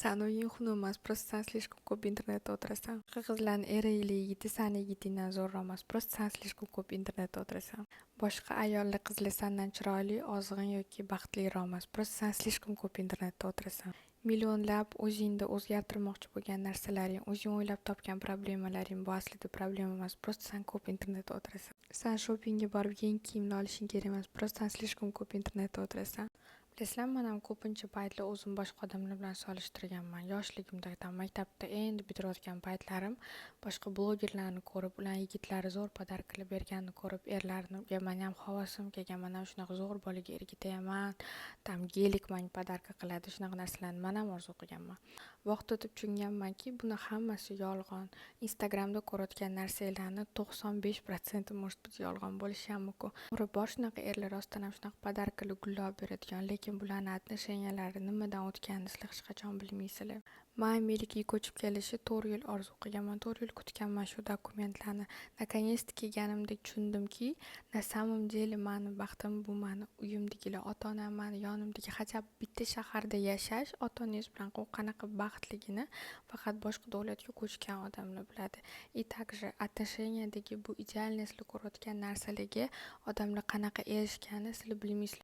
Sen uygun olmaz. Просто sen слишком ko'p internetda o'tirasan. Qizlarning eri yigiti sani yigitingdan zo'rroq. Просто sen слишком ko'p internetda o'tirasan. Boshqa ayollar qizlar sendan chiroyli, ozg'in yoki baxtliroq emas. Просто sen слишком ko'p internetda o'tirasan. Millionlab o'zingda o'zgartirmoqchi bo'lgan narsalaring, o'zing o'ylab topgan problemalaring bu aslida problema emas. Просто sen ko'p internetda o'tirasan. Sen shoppingga borib yangi kiyimlar olishing kerak emas. Просто sen слишком ko'p internetda o'tirasan. Bilasizlarmi, men ham ko'pincha paytlar o'zim boshqa odamlar bilan solishtirganman. Yoshligimda, maktabda endi bitirayotgan paytlarim boshqa blogerlarni ko'rib, ular yigitlari zo'r podarkalar berganini ko'rib, erlariga men ham havasim kelgan, men ham shunaqa zo'r bolaga ergitaman, gelik menga podarka qiladi, shunaqa narsalarni men ham orzu qilganman. Vaqt o'tib tushunganmanki, buni hammasi yolg'on. Instagramda ko'rayotgan narsalarning 95% может быть yolg'on bo'lishi ham mumkin. To'g'ri, bor shunaqa erlar rostdan ham shunaqa podarkalar gullar beradigan, lekin bularning отношениялari nimadan o'tganini sizlar hech qachon bilmaysizlar. Men Amerikaga ko'chib kelishni 4 yil orzu qilganman, 4 yil kutganman shu dokumentlarni. Наконец-то kelganimda tushundimki, na samim деле meni baxtim bu meni uyimdagilar, ota-onam meni yonimdagi хотя бы bitta shaharda yashash, ota-onangiz bilan qanaqa baxtligini faqat boshqa davlatga ko'chgan odamlar biladi. И также отношениядagi bu idealniy sizlar ko'rayotgan narsalarga odamlar qanaqa erishganini sizlar bilmaysizlar.